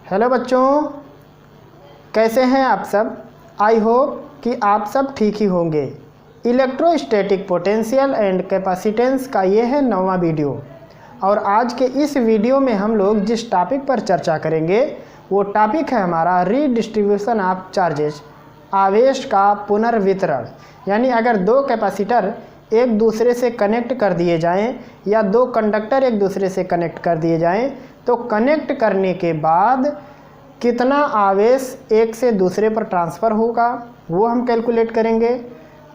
Hello बच्चों, कैसे हैं आप सब। आई होप कि आप सब ठीक ही होंगे। इलेक्ट्रोस्टैटिक पोटेंशियल एंड कैपेसिटेंस का ये है 9वां वीडियो और आज के इस वीडियो में हम लोग जिस टॉपिक पर चर्चा करेंगे वो टॉपिक है हमारा रीडिस्ट्रीब्यूशन ऑफ चार्जेस, आवेश का पुनर्वितरण। यानी अगर दो कैपेसिटर एक दूसरे से कनेक्ट कर दिए जाएं या दो कंडक्टर एक दूसरे से कनेक्ट कर दिए जाएं तो कनेक्ट करने के बाद कितना आवेश एक से दूसरे पर ट्रांसफ़र होगा वो हम कैलकुलेट करेंगे।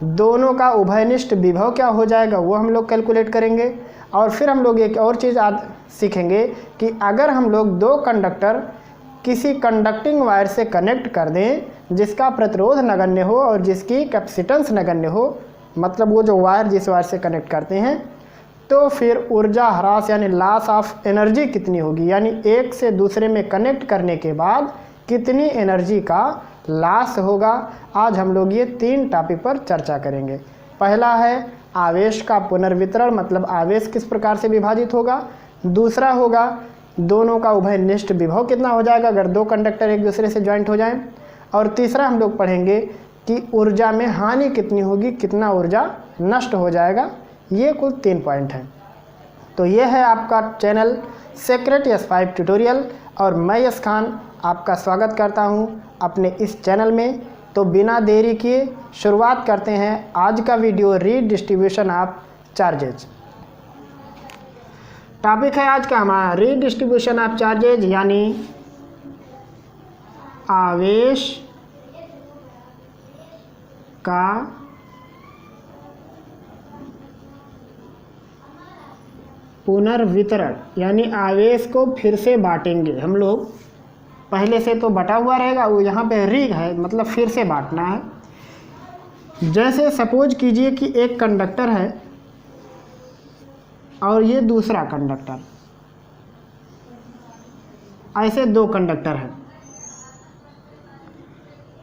दोनों का उभयनिष्ठ विभव क्या हो जाएगा वो हम लोग कैलकुलेट करेंगे। और फिर हम लोग एक और चीज़ सीखेंगे कि अगर हम लोग दो कंडक्टर किसी कंडक्टिंग वायर से कनेक्ट कर दें जिसका प्रतिरोध नगण्य हो और जिसकी कैपेसिटेंस नगण्य हो, मतलब वो जो वायर जिस वायर से कनेक्ट करते हैं, तो फिर ऊर्जा ह्रास यानी लॉस ऑफ एनर्जी कितनी होगी, यानी एक से दूसरे में कनेक्ट करने के बाद कितनी एनर्जी का लॉस होगा। आज हम लोग ये 3 टॉपिक पर चर्चा करेंगे। पहला है आवेश का पुनर्वितरण, मतलब आवेश किस प्रकार से विभाजित होगा। दूसरा होगा दोनों का उभयनिष्ठ विभव कितना हो जाएगा अगर दो कंडक्टर एक दूसरे से ज्वाइंट हो जाएं। और तीसरा हम लोग पढ़ेंगे कि ऊर्जा में हानि कितनी होगी, कितना ऊर्जा नष्ट हो जाएगा। ये कुल 3 पॉइंट हैं। तो ये है आपका चैनल सीक्रेट S5 ट्यूटोरियल और मैं यश खान आपका स्वागत करता हूं अपने इस चैनल में। तो बिना देरी किए शुरुआत करते हैं आज का video, redistribution of charges. Topic है आज का हमारा रीडिस्ट्रीब्यूशन ऑफ चार्जेज, यानी आवेश का पुनर्वितरण, यानी आवेश को फिर से बांटेंगे हम लोग। पहले से तो बटा हुआ रहेगा, वो यहाँ पे री है, मतलब फिर से बांटना है। जैसे सपोज कीजिए कि एक कंडक्टर है और ये दूसरा कंडक्टर, ऐसे 2 कंडक्टर हैं।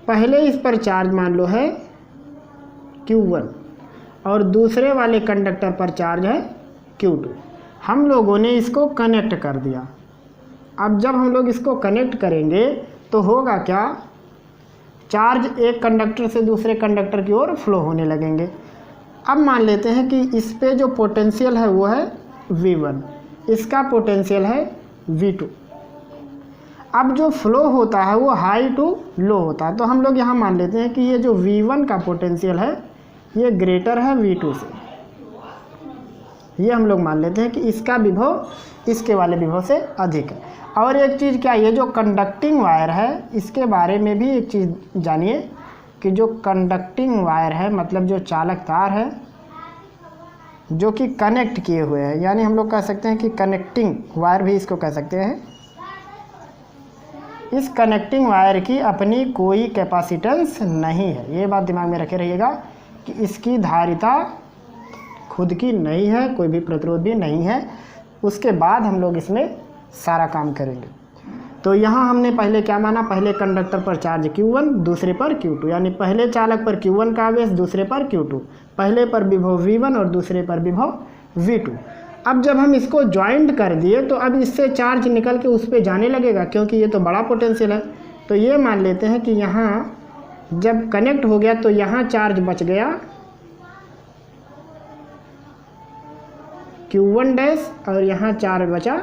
पहले इस पर चार्ज मान लो है Q1 और दूसरे वाले कंडक्टर पर चार्ज है Q2। हम लोगों ने इसको कनेक्ट कर दिया। अब जब हम लोग इसको कनेक्ट करेंगे तो होगा क्या, चार्ज एक कंडक्टर से दूसरे कंडक्टर की ओर फ्लो होने लगेंगे। अब मान लेते हैं कि इस पे जो पोटेंशियल है वो है V1, इसका पोटेंशियल है V2। अब जो फ्लो होता है वो हाई टू लो होता है, तो हम लोग यहाँ मान लेते हैं कि ये जो V1 का पोटेंशियल है ये ग्रेटर है V2 से। ये हम लोग मान लेते हैं कि इसका विभव इसके वाले विभव से अधिक है। और एक चीज़ क्या, ये जो कंडक्टिंग वायर है इसके बारे में भी एक चीज़ जानिए कि जो कंडक्टिंग वायर है, मतलब जो चालक तार है जो कि कनेक्ट किए हुए हैं, यानी हम लोग कह सकते हैं कि कनेक्टिंग वायर भी इसको कह सकते हैं। इस कनेक्टिंग वायर की अपनी कोई कैपेसिटेंस नहीं है, ये बात दिमाग में रखे रहिएगा कि इसकी धारिता खुद की नहीं है, कोई भी प्रतिरोध भी नहीं है। उसके बाद हम लोग इसमें सारा काम करेंगे। तो यहाँ हमने पहले क्या माना, पहले कंडक्टर पर चार्ज Q1 दूसरे पर Q2, यानी पहले चालक पर Q1 का आवेश दूसरे पर Q2, पहले पर विभव V1 और दूसरे पर विभव V2। अब जब हम इसको ज्वाइंट कर दिए तो अब इससे चार्ज निकल के उस पर जाने लगेगा, क्योंकि ये तो बड़ा पोटेंशियल है। तो ये मान लेते हैं कि यहाँ जब कनेक्ट हो गया तो यहाँ चार्ज बच गया Q1 डैश और यहाँ चार्ज बचा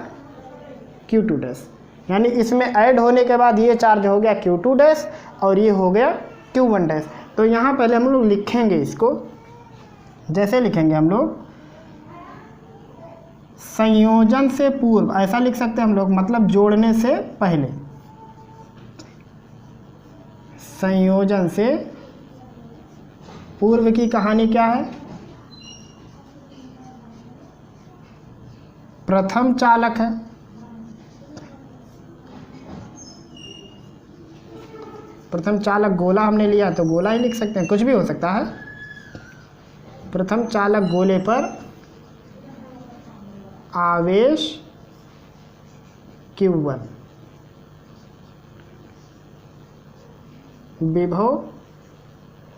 Q2 डैश, यानी इसमें ऐड होने के बाद ये चार्ज हो गया Q2 डैश और ये हो गया Q1 डैश। तो यहाँ पहले हम लोग लिखेंगे इसको, जैसे लिखेंगे हम लोग संयोजन से पूर्व, ऐसा लिख सकते हैं हम लोग, मतलब जोड़ने से पहले। संयोजन से पूर्व की कहानी क्या है, प्रथम चालक है, प्रथम चालक गोला हमने लिया तो गोला ही लिख सकते हैं, कुछ भी हो सकता है। प्रथम चालक गोले पर आवेश Q1, विभव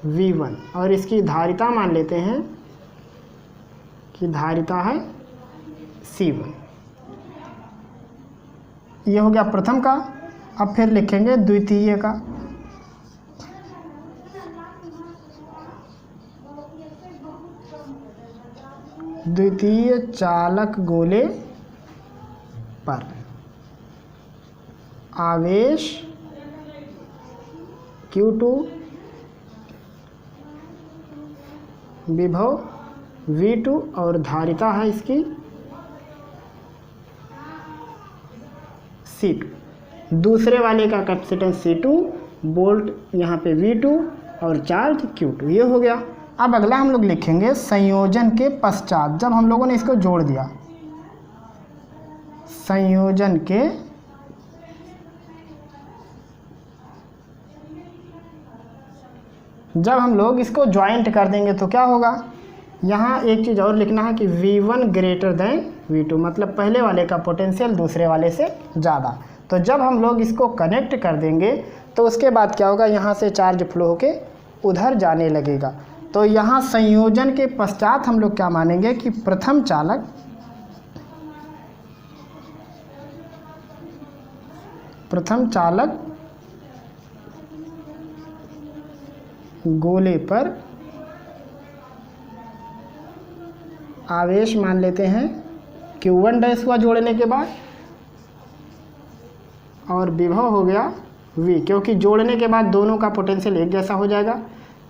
V1 और इसकी धारिता मान लेते हैं कि धारिता है C1। ये हो गया प्रथम का। अब फिर लिखेंगे द्वितीय का, द्वितीय चालक गोले पर आवेश Q2, विभव V2 और धारिता है इसकी C2। दूसरे वाले का कैपेसिटेंस C2, वोल्ट यहाँ पे V2 और चार्ज Q2। ये हो गया। अब अगला हम लोग लिखेंगे संयोजन के पश्चात, जब हम लोगों ने इसको जोड़ दिया, संयोजन के जब हम लोग इसको ज्वाइंट कर देंगे तो क्या होगा, यहाँ एक चीज़ और लिखना है कि V1 ग्रेटर देन V2, मतलब पहले वाले का पोटेंशियल दूसरे वाले से ज़्यादा। तो जब हम लोग इसको कनेक्ट कर देंगे तो उसके बाद क्या होगा, यहाँ से चार्ज फ्लो होके उधर जाने लगेगा। तो यहाँ संयोजन के पश्चात हम लोग क्या मानेंगे कि प्रथम चालक गोले पर आवेश मान लेते हैं Q1 डैश हुआ जोड़ने के बाद, और विभव हो गया V, क्योंकि जोड़ने के बाद दोनों का पोटेंशियल एक जैसा हो जाएगा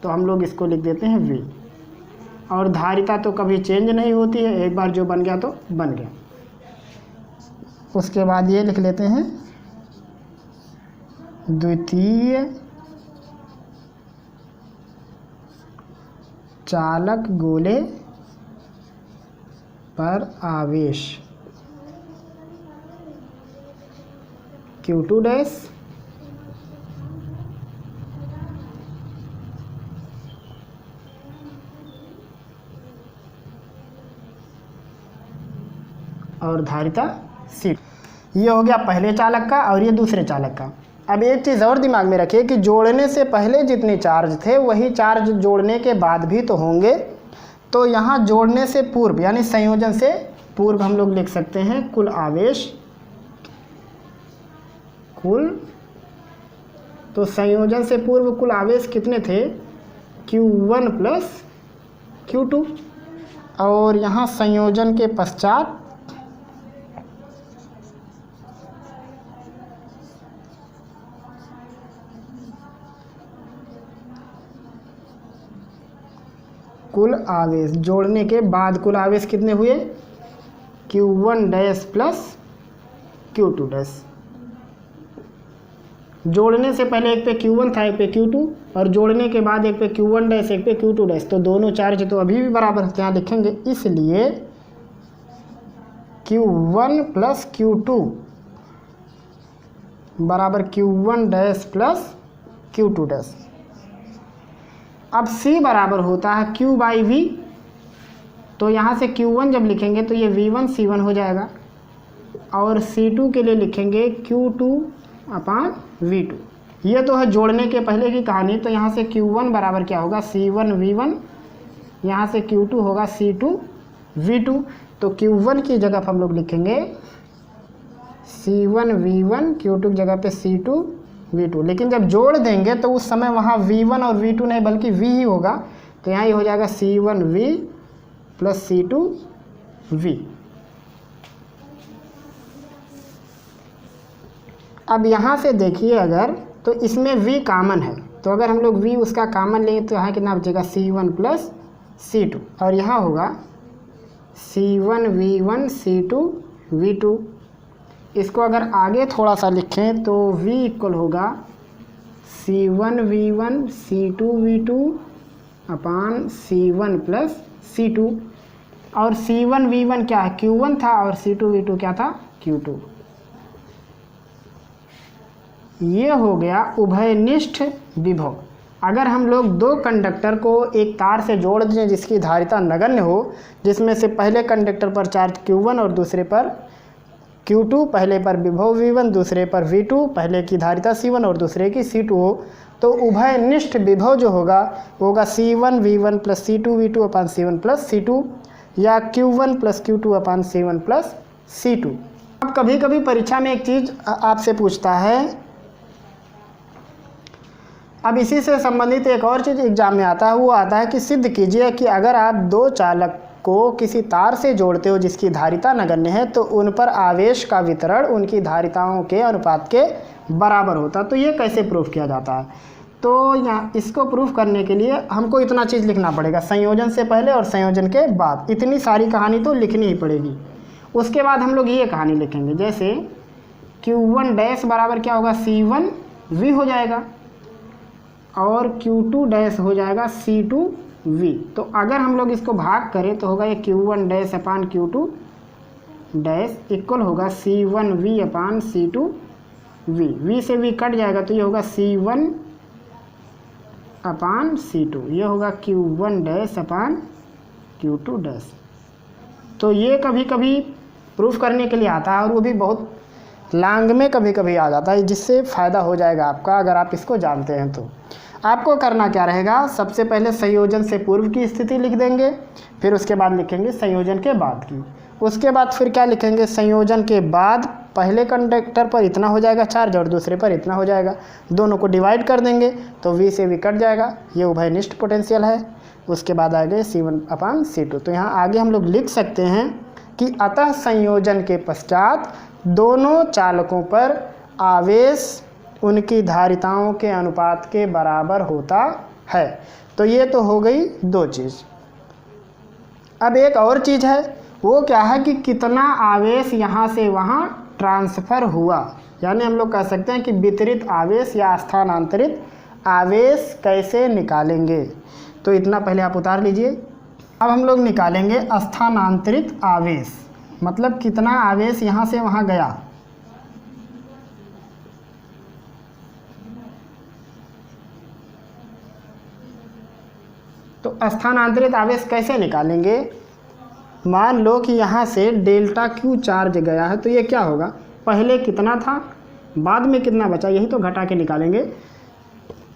तो हम लोग इसको लिख देते हैं V। और धारिता तो कभी चेंज नहीं होती है, एक बार जो बन गया तो बन गया। उसके बाद ये लिख लेते हैं द्वितीय चालक गोले पर आवेश Q2 डैश और धारिता C। ये हो गया पहले चालक का और ये दूसरे चालक का। अब एक चीज़ और दिमाग में रखिए कि जोड़ने से पहले जितने चार्ज थे वही चार्ज जोड़ने के बाद भी तो होंगे। तो यहाँ जोड़ने से पूर्व यानी संयोजन से पूर्व हम लोग लिख सकते हैं कुल आवेश, तो संयोजन से पूर्व कुल आवेश कितने थे, Q1 प्लस Q2। और यहाँ संयोजन के पश्चात कुल आवेश, जोड़ने के बाद कुल आवेश कितने हुए, Q1 dash plus Q2 dash. जोड़ने से पहले एक पे Q1 था, एक पे Q2, और जोड़ने के बाद एक पे Q1 डैश, एक पे Q2 डैश। तो दोनों चार्ज तो अभी भी बराबर हैं, यहाँ लिखेंगे। इसलिए Q1 प्लस Q2 बराबर Q1 dash plus Q2 dash. अब C बराबर होता है Q बाई V, तो यहाँ से Q1 जब लिखेंगे तो ये V1 C1 हो जाएगा, और C2 के लिए लिखेंगे Q2 अपान V2। ये तो है जोड़ने के पहले की कहानी। तो यहाँ से Q1 बराबर क्या होगा, C1 V1, यहाँ से Q2 होगा C2 V2। तो Q1 की जगह हम लोग लिखेंगे C1 V1, Q2 की जगह पे C2 V2। लेकिन जब जोड़ देंगे तो उस समय वहाँ V1 और V2 नहीं बल्कि V ही होगा। तो यहाँ ये हो जाएगा C1 V plus C2 V। अब यहाँ से देखिए अगर, तो इसमें V कॉमन है, तो अगर हम लोग V उसका कॉमन लेंगे तो यहाँ कितना बचेगा, C1 प्लस C2, और यहाँ होगा C1 V1 C2 V2। इसको अगर आगे थोड़ा सा लिखें तो V इक्वल होगा C1 V1 C2 V2 अपान C1 प्लस C2। और C1 V1 क्या है, Q1 था, और C2 V2 क्या था, Q2। ये हो गया उभयनिष्ठ विभव। अगर हम लोग दो कंडक्टर को एक तार से जोड़ दें जिसकी धारिता नगण्य हो, जिसमें से पहले कंडक्टर पर चार्ज Q1 और दूसरे पर Q2, पहले पर विभव V1 दूसरे पर V2, पहले की धारिता C1 और दूसरे की C2 हो, तो उभयनिष्ठ विभव जो होगा वो होगा C1 V1 plus C2 V2 अपान C1 प्लस C2, या Q1 प्लस Q2 अपान C1 प्लस C2। अब कभी कभी परीक्षा में एक चीज़ आपसे पूछता है अब इसी से संबंधित एक और चीज़ एग्जाम में आता है, वो आता है कि सिद्ध कीजिए कि अगर आप दो चालक को किसी तार से जोड़ते हो जिसकी धारिता नगण्य है तो उन पर आवेश का वितरण उनकी धारिताओं के अनुपात के बराबर होता। तो ये कैसे प्रूफ किया जाता है? तो यहाँ इसको प्रूफ करने के लिए हमको इतना चीज़ लिखना पड़ेगा, संयोजन से पहले और संयोजन के बाद। इतनी सारी कहानी तो लिखनी ही पड़ेगी। उसके बाद हम लोग ये कहानी लिखेंगे, जैसे Q1 डैश बराबर क्या होगा, C1V हो जाएगा और Q2 डैश हो जाएगा C2V। तो अगर हम लोग इसको भाग करें तो होगा ये Q1 डैश अपान Q2 डैश इक्वल होगा C1V अपान C2V। V से V कट जाएगा तो ये होगा C1 अपान C2, ये होगा Q1 डैश अपान Q2 डैश। तो ये कभी कभी प्रूफ करने के लिए आता है और वो भी बहुत लांग में कभी कभी आ जाता है, जिससे फ़ायदा हो जाएगा आपका अगर आप इसको जानते हैं। तो आपको करना क्या रहेगा, सबसे पहले संयोजन से पूर्व की स्थिति लिख देंगे, फिर उसके बाद लिखेंगे संयोजन के बाद की। उसके बाद फिर क्या लिखेंगे, संयोजन के बाद पहले कंडक्टर पर इतना हो जाएगा चार्ज और दूसरे पर इतना हो जाएगा, दोनों को डिवाइड कर देंगे तो V से V कट जाएगा, ये उभयनिष्ठ पोटेंशियल है। उसके बाद आगे C1 अपान C2। तो यहाँ आगे हम लोग लिख सकते हैं कि अतः संयोजन के पश्चात दोनों चालकों पर आवेश उनकी धारिताओं के अनुपात के बराबर होता है। तो ये तो हो गई दो चीज़। अब एक और चीज़ है, वो क्या है कि कितना आवेश यहाँ से वहाँ ट्रांसफ़र हुआ, यानी हम लोग कह सकते हैं कि वितरित आवेश या स्थानांतरित आवेश कैसे निकालेंगे। तो इतना पहले आप उतार लीजिए। अब हम लोग निकालेंगे स्थानांतरित आवेश, मतलब कितना आवेश यहाँ से वहाँ गया। तो स्थानांतरित आवेश कैसे निकालेंगे, मान लो कि यहाँ से डेल्टा Q चार्ज गया है, तो ये क्या होगा, पहले कितना था बाद में कितना बचा, यही तो घटा के निकालेंगे।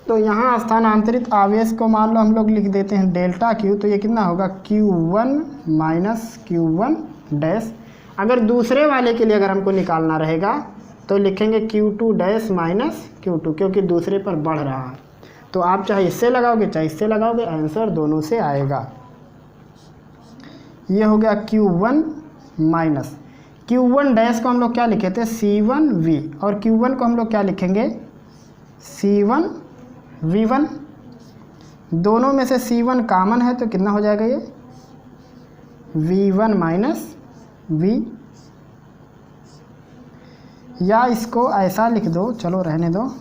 तो यहाँ स्थानांतरित आवेश को मान लो हम लोग लिख देते हैं डेल्टा Q, तो ये कितना होगा Q1 माइनस Q1 डैश। अगर दूसरे वाले के लिए अगर हमको निकालना रहेगा तो लिखेंगे Q2 डैश माइनस Q2, क्योंकि दूसरे पर बढ़ रहा है। तो आप चाहे इससे लगाओगे चाहे इससे लगाओगे, आंसर दोनों से आएगा। ये हो गया Q1 माइनस Q1 डैश को हम लोग क्या लिखे थे, C1V, और Q1 को हम लोग क्या लिखेंगे, C1V1। दोनों में से C1 कॉमन है तो कितना हो जाएगा, ये V1 माइनस V। या इसको ऐसा लिख दो, चलो रहने दो,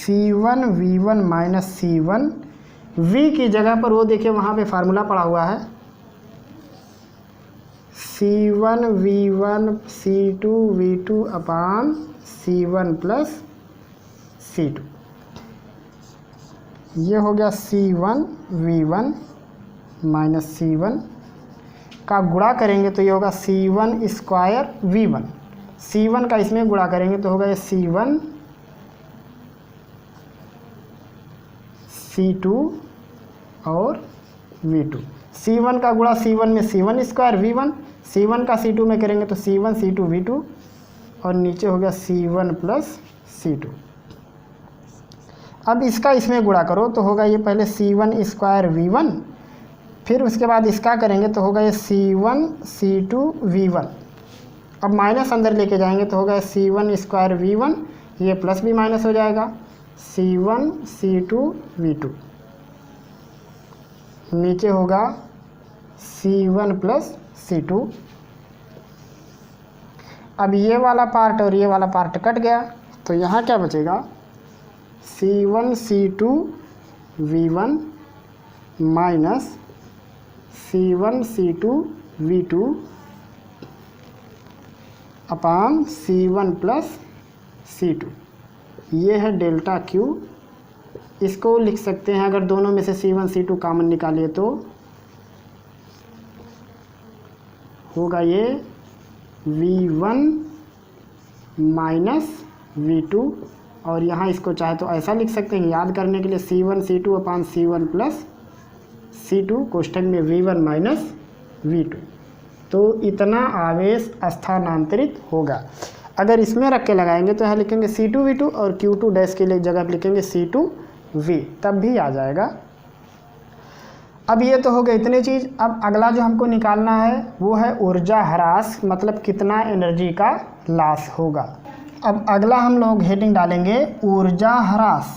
C1V1 माइनस C1। V की जगह पर वो देखिए वहाँ पे फार्मूला पड़ा हुआ है, C1V1 C2V2 अपान C1 प्लस C2। ये हो गया C1V1 माइनस C1 का गुणा करेंगे तो ये होगा C1 स्क्वायर V1। C1 का इसमें गुणा करेंगे तो होगा ये C1 C2 और V2। C1 का गुणा C1 में C1 स्क्वायर V1, C1 का C2 में करेंगे तो C1 C2 V2, और नीचे हो गया C1 प्लस C2। अब इसका इसमें गुणा करो तो होगा ये पहले C1 स्क्वायर V1, फिर उसके बाद इसका करेंगे तो होगा ये C1 C2 V1। अब माइनस अंदर लेके जाएंगे तो होगा C1 स्क्वायर V1, ये प्लस भी माइनस हो जाएगा, C1 C2 V2। नीचे होगा C1 प्लस C2। अब ये वाला पार्ट और ये वाला पार्ट कट गया तो यहाँ क्या बचेगा, C1 C2 V1 minus C1 C2 V2 अपान C1 प्लस C2। ये है डेल्टा Q। इसको लिख सकते हैं, अगर दोनों में से C1 C2 कॉमन निकालिए तो होगा ये V1 माइनस V2, और यहाँ इसको चाहे तो ऐसा लिख सकते हैं याद करने के लिए, C1 C2 अपान C1 प्लस C2 कोष्ठक में V1 माइनस V2। तो इतना आवेश स्थानांतरित होगा। अगर इसमें रख के लगाएंगे तो यहाँ लिखेंगे C2V2 और Q2 डैश के लिए जगह पे लिखेंगे C2V, तब भी आ जाएगा। अब ये तो हो गए इतने चीज़। अब अगला जो हमको निकालना है वो है ऊर्जा ह्रास, मतलब कितना एनर्जी का लॉस होगा। अब अगला हम लोग हेडिंग डालेंगे ऊर्जा ह्रास।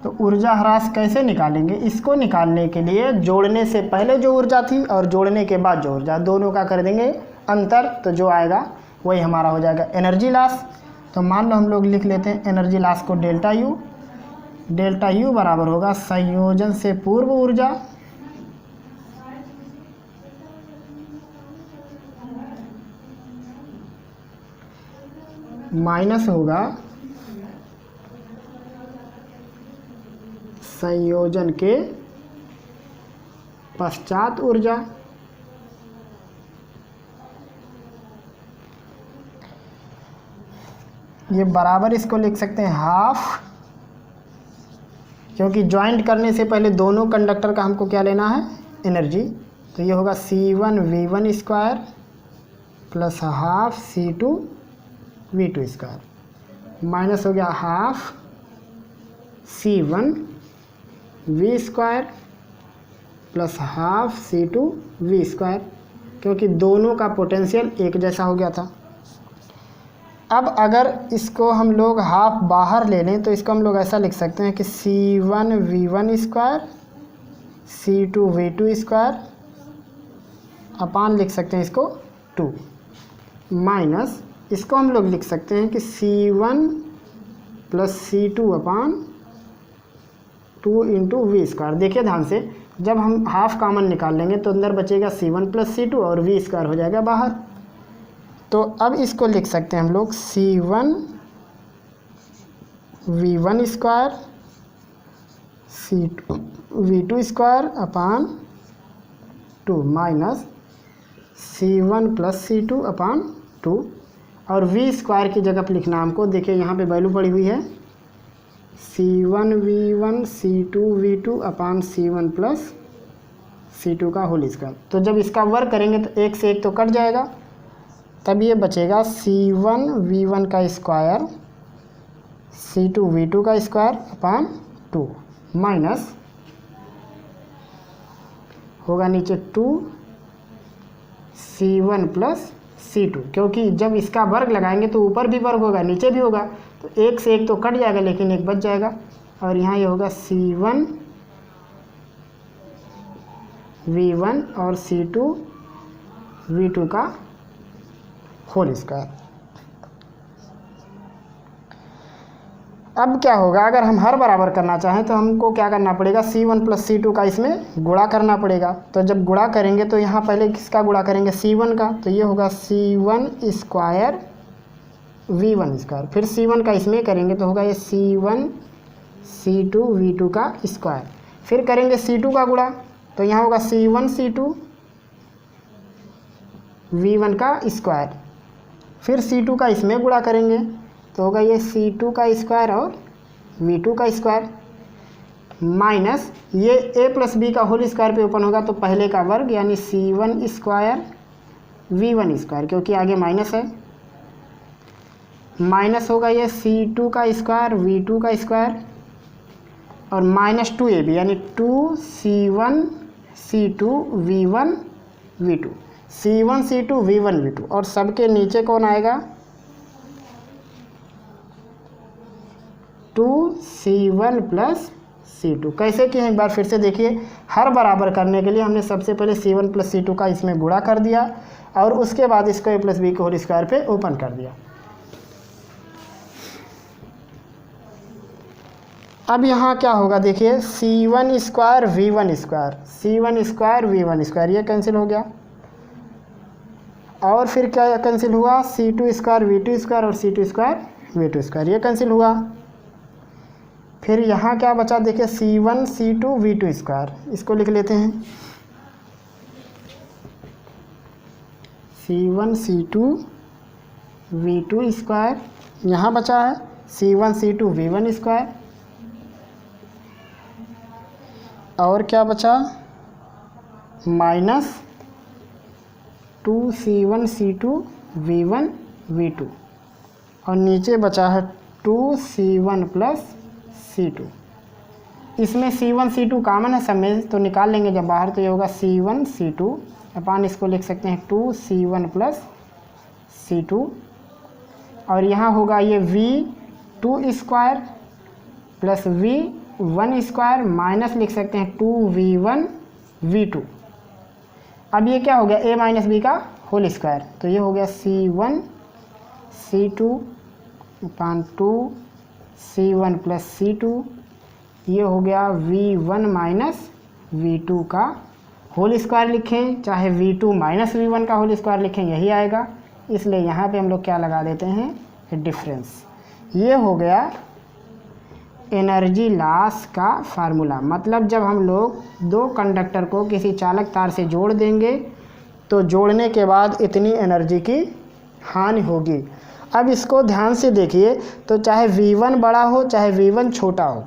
तो ऊर्जा ह्रास कैसे निकालेंगे? इसको निकालने के लिए जोड़ने से पहले जो ऊर्जा थी और जोड़ने के बाद जो ऊर्जा, दोनों का कर देंगे अंतर, तो जो आएगा वही हमारा हो जाएगा एनर्जी लॉस। तो मान लो हम लोग लिख लेते हैं एनर्जी लॉस को डेल्टा यू। डेल्टा यू बराबर होगा संयोजन से पूर्व ऊर्जा माइनस होगा संयोजन के पश्चात ऊर्जा। ये बराबर इसको लिख सकते हैं हाफ, क्योंकि ज्वाइंट करने से पहले दोनों कंडक्टर का हमको क्या लेना है? एनर्जी। तो ये होगा C1V1 square plus half C2V2 square minus हो गया half C1V square plus half C2V square, क्योंकि दोनों का पोटेंशियल एक जैसा हो गया था। अब अगर इसको हम लोग हाफ बाहर ले लें तो इसको हम लोग ऐसा लिख सकते हैं कि C1V1 square C2V2 square upon लिख सकते हैं इसको 2 माइनस इसको हम लोग लिख सकते हैं कि C1 प्लस C2 अपान 2 इंटू V स्क्वायर। देखिए ध्यान से, जब हम हाफ कॉमन निकाल लेंगे तो अंदर बचेगा C1 प्लस C2 और V स्क्वायर हो जाएगा बाहर। तो अब इसको लिख सकते हैं हम लोग C1V1 square C2V2 square upon 2 minus C1 plus C2 अपान 2, और V स्क्वायर की जगह पर लिखना हमको, देखिए यहाँ पे वैल्यू पड़ी हुई है C1V1 C2V2 अपान C1 प्लस C2 का होल स्क्वायर। तो जब इसका वर्ग करेंगे तो एक से एक तो कट जाएगा, तब ये बचेगा C1V1 का स्क्वायर C2V2 का स्क्वायर अपान 2 माइनस होगा नीचे 2 C1 प्लस C2, क्योंकि जब इसका वर्ग लगाएंगे तो ऊपर भी वर्ग होगा नीचे भी होगा, तो एक से एक तो कट जाएगा लेकिन एक बच जाएगा, और यहाँ ये होगा C1V1 और C2V2 का होल स्क्वायर। अब क्या होगा, अगर हम हर बराबर करना चाहें तो हमको क्या करना पड़ेगा? C1 प्लस C2 का इसमें गुणा करना पड़ेगा। तो जब गुणा करेंगे तो यहाँ पहले किसका गुणा करेंगे? C1 का, तो ये होगा C1 स्क्वायर V1 स्क्वायर, फिर C1 का इसमें करेंगे तो होगा ये C1 C2V2 का स्क्वायर, फिर करेंगे C2 का गुणा तो यहाँ होगा C1 C2V1 का स्क्वायर, फिर C2 का इसमें गुणा करेंगे तो होगा ये C2 का स्क्वायर और V2 का स्क्वायर, माइनस ये A प्लस B का होल स्क्वायर पे ओपन होगा तो पहले का वर्ग यानी C1 स्क्वायर V1 स्क्वायर, क्योंकि आगे माइनस है, माइनस होगा ये C2 का स्क्वायर V2 का स्क्वायर और माइनस 2AB यानी 2C1 C2 V1 V2 C1 C2 V1 V2, और सबके नीचे कौन आएगा? 2C1 plus C2। कैसे किए एक बार फिर से देखिए, हर बराबर करने के लिए हमने सबसे पहले C1 प्लस C2 का इसमें गुणा कर दिया और उसके बाद इसको A प्लस B के होल स्क्वायर पे ओपन कर दिया। अब यहाँ क्या होगा देखिए, C1 square V1 square C1 square V1 square ये कैंसिल हो गया, और फिर क्या कैंसिल हुआ? C2 स्क्वायर V2 स्क्वायर और C2 स्क्वायर V2 स्क्वायर ये कैंसिल हुआ। फिर यहाँ क्या बचा देखिए, C1 C2 V2 स्क्वायर, इसको लिख लेते हैं C1 C2 V2 स्क्वायर, यहाँ बचा है C1 C2 V1 स्क्वायर, और क्या बचा? माइनस 2C1C2 V1 V2 और नीचे बचा है 2C1 प्लस C2। इसमें C1 C2 कॉमन है सब में, तो निकाल लेंगे जब बाहर, तो ये होगा C1 C2 अपन इसको लिख सकते हैं 2C1 प्लस C2। और यहाँ होगा ये V2 square plus V1 square minus लिख सकते हैं 2V1 V2। अब ये क्या हो गया, a माइनस बी का होल स्क्वायर, तो ये हो गया C1 C2 अपान 2C1 प्लस C2। ये हो गया V1 माइनस V2 का होल स्क्वायर लिखें, चाहे V2 माइनस V1 का होल स्क्वायर लिखें, यही आएगा। इसलिए यहाँ पे हम लोग क्या लगा देते हैं, डिफरेंस। ये हो गया एनर्जी लॉस का फार्मूला। मतलब जब हम लोग दो कंडक्टर को किसी चालक तार से जोड़ देंगे तो जोड़ने के बाद इतनी एनर्जी की हानि होगी। अब इसको ध्यान से देखिए, तो चाहे V1 बड़ा हो चाहे V1 छोटा हो,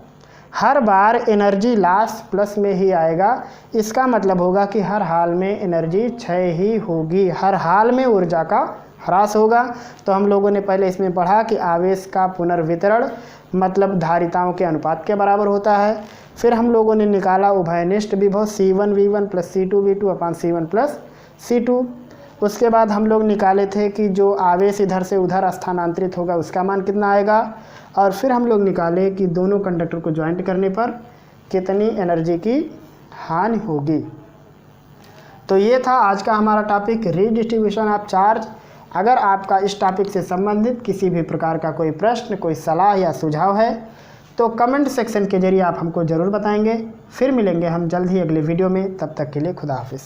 हर बार एनर्जी लॉस प्लस में ही आएगा। इसका मतलब होगा कि हर हाल में एनर्जी क्षय ही होगी, हर हाल में ऊर्जा का ह्रास होगा। तो हम लोगों ने पहले इसमें पढ़ा कि आवेश का पुनर्वितरण मतलब धारिताओं के अनुपात के बराबर होता है। फिर हम लोगों ने निकाला उभयनिष्ठ विभव C1 V1 plus C2 V2 अपान C1 प्लस C2। उसके बाद हम लोग निकाले थे कि जो आवेश इधर से उधर स्थानांतरित होगा उसका मान कितना आएगा। और फिर हम लोग निकाले कि दोनों कंडक्टर को ज्वाइंट करने पर कितनी एनर्जी की हानि होगी। तो ये था आज का हमारा टॉपिक, रीडिस्ट्रीब्यूशन ऑफ चार्ज। अगर आपका इस टॉपिक से संबंधित किसी भी प्रकार का कोई प्रश्न, कोई सलाह या सुझाव है तो कमेंट सेक्शन के जरिए आप हमको ज़रूर बताएंगे। फिर मिलेंगे हम जल्द ही अगले वीडियो में, तब तक के लिए खुदा हाफिज़।